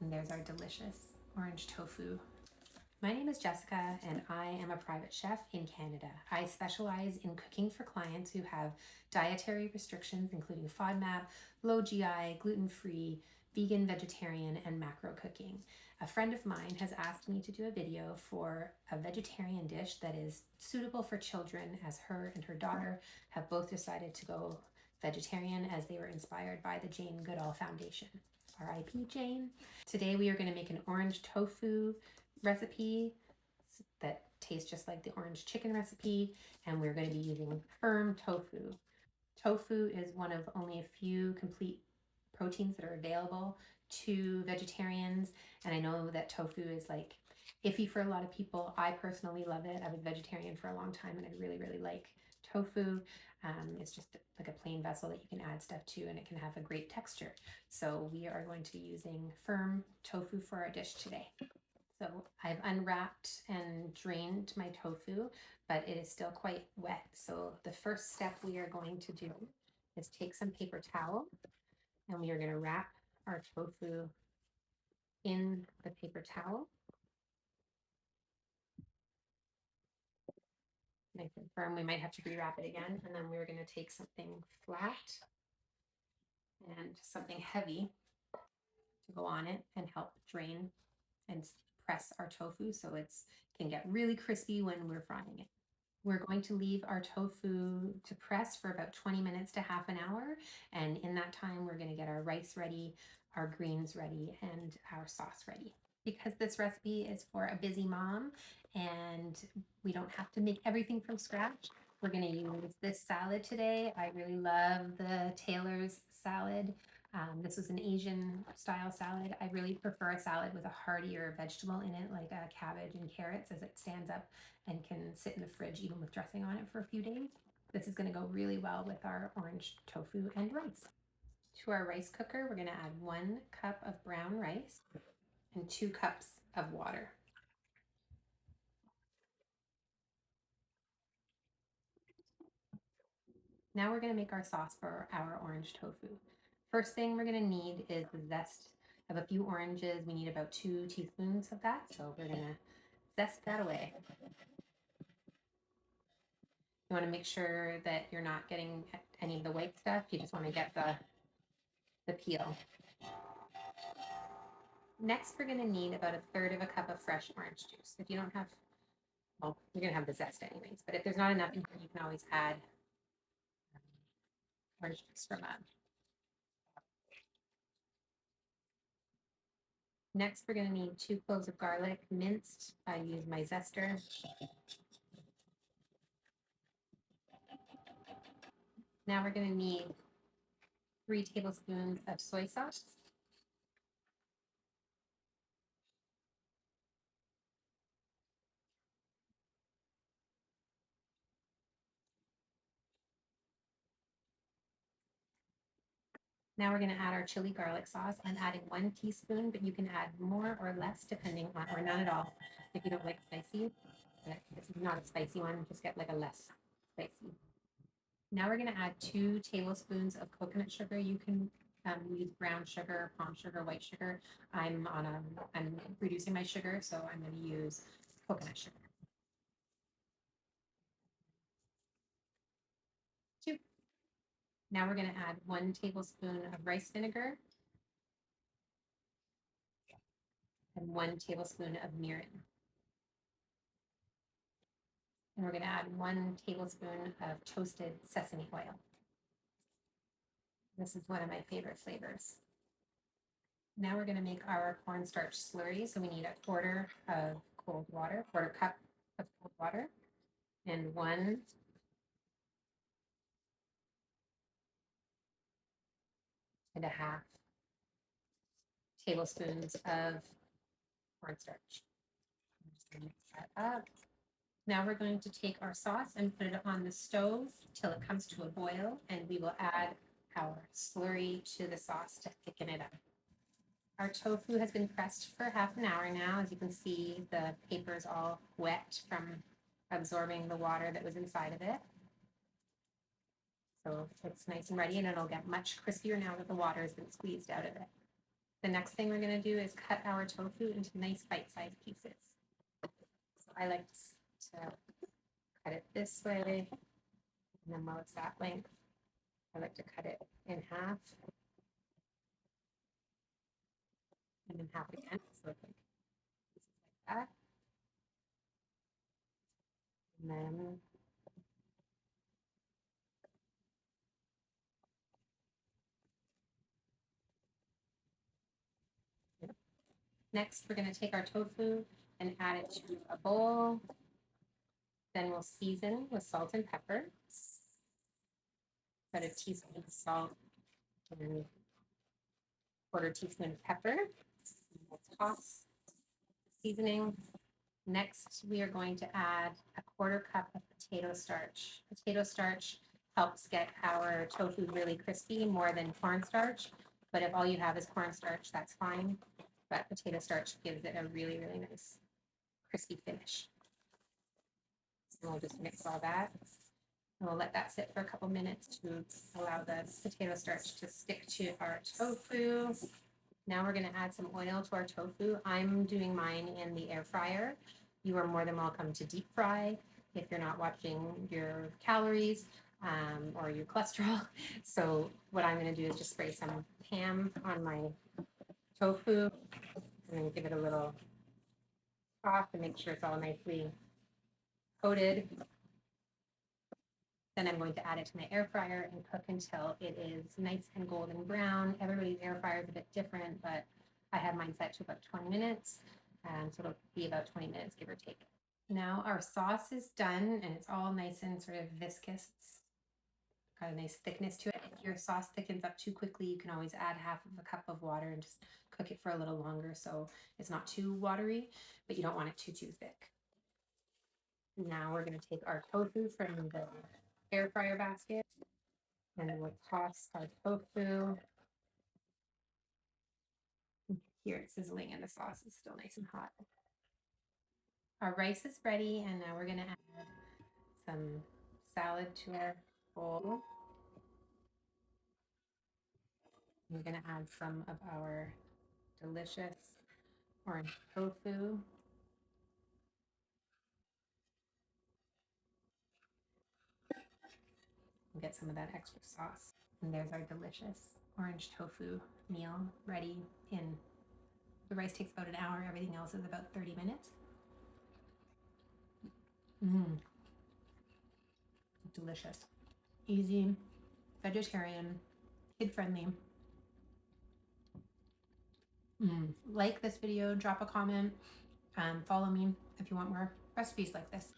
And there's our delicious orange tofu. My name is Jessica and I am a private chef in Canada. I specialize in cooking for clients who have dietary restrictions including FODMAP, low GI, gluten-free, vegan, vegetarian, and macro cooking. A friend of mine has asked me to do a video for a vegetarian dish that is suitable for children, as her and her daughter have both decided to go vegetarian as they were inspired by the Jane Goodall Foundation. R.I.P. Jane. Today we are going to make an orange tofu recipe that tastes just like the orange chicken recipe, and we're going to be using firm tofu. Tofu is one of only a few complete proteins that are available to vegetarians, and I know that tofu is like iffy for a lot of people. I personally love it. I was vegetarian for a long time and I really like tofu. It's just like a plain vessel that you can add stuff to and it can have a great texture. So we are going to be using firm tofu for our dish today. So I've unwrapped and drained my tofu, but it is still quite wet. So the first step we are going to do is take some paper towel and we are going to wrap our tofu in the paper towel. Nice and firm. We might have to rewrap it again. And then we're going to take something flat and something heavy to go on it and help drain and press our tofu so it can get really crispy when we're frying it. We're going to leave our tofu to press for about 20 minutes to half an hour. And in that time, we're going to get our rice ready, our greens ready, and our sauce ready. Because this recipe is for a busy mom and we don't have to make everything from scratch, we're going to use this salad today. I really love the Taylor's salad. This was an Asian style salad. I really prefer a salad with a heartier vegetable in it, like a cabbage and carrots, as it stands up and can sit in the fridge even with dressing on it for a few days. This is going to go really well with our orange tofu and rice. To our rice cooker, we're going to add 1 cup of brown rice and 2 cups of water. Now we're going to make our sauce for our orange tofu. First thing we're going to need is the zest of a few oranges. We need about 2 teaspoons of that, so we're going to zest that away. You want to make sure that you're not getting any of the white stuff. You just want to get the peel. Next, we're going to need about 1/3 of a cup of fresh orange juice. If you don't have, well, you're going to have the zest anyways, but if there's not enough in here, you can always add orange juice from a. Next, we're going to need 2 cloves of garlic minced. I use my zester. Now we're going to need 3 tablespoons of soy sauce. Now we're going to add our chili garlic sauce. I'm adding 1 teaspoon, but you can add more or less depending on, or none at all if you don't like spicy. But this is not a spicy one, just get like a less spicy. Now we're going to add 2 tablespoons of coconut sugar. You can use brown sugar, palm sugar, white sugar. I'm reducing my sugar, so I'm going to use coconut sugar. 2. Now we're going to add 1 tablespoon of rice vinegar and 1 tablespoon of mirin. And we're going to add 1 tablespoon of toasted sesame oil. This is one of my favorite flavors. Now we're going to make our cornstarch slurry. So we need 1/4 of cold water, 1/4 cup of cold water, and 1 and a half tablespoons of cornstarch. I'm just going to mix that up. Now we're going to take our sauce and put it on the stove till it comes to a boil, and we will add our slurry to the sauce to thicken it up. Our tofu has been pressed for half an hour now. As you can see, the paper is all wet from absorbing the water that was inside of it. So it's nice and ready, and it'll get much crispier now that the water has been squeezed out of it. The next thing we're going to do is cut our tofu into nice bite-sized pieces. So I like to cut it this way, and then while it's that length, I like to cut it in half, and then half again, so it's like pieces like that. And then next, we're going to take our tofu and add it to a bowl. Then we'll season with salt and pepper. About a teaspoon of salt and quarter teaspoon of pepper. We'll toss the seasoning. Next, we are going to add a quarter cup of potato starch. Potato starch helps get our tofu really crispy more than cornstarch. But if all you have is cornstarch, that's fine. But potato starch gives it a really, really nice crispy finish. So we'll just mix all that. And we'll let that sit for a couple minutes to allow the potato starch to stick to our tofu. Now we're going to add some oil to our tofu. I'm doing mine in the air fryer. You are more than welcome to deep fry if you're not watching your calories or your cholesterol. So what I'm going to do is just spray some ham on my tofu and then give it a little toss and make sure it's all nicely coated. Then I'm going to add it to my air fryer and cook until it is nice and golden brown. Everybody's air fryer is a bit different, but I have mine set to about 20 minutes. So it'll be about 20 minutes, give or take. Now our sauce is done and it's all nice and sort of viscous. It's got a nice thickness to it. If your sauce thickens up too quickly, you can always add half of a cup of water and just cook it for a little longer so it's not too watery, but you don't want it too thick. Now we're going to take our tofu from the air fryer basket and then we'll toss our tofu. Here it's sizzling and the sauce is still nice and hot. Our rice is ready and now we're going to add some salad to our bowl. We're going to add some of our delicious orange tofu. And get some of that extra sauce. And there's our delicious orange tofu meal ready in, the rice takes about an hour, everything else is about 30 minutes. Delicious. Easy, vegetarian, kid-friendly. Like this video, drop a comment, follow me if you want more recipes like this.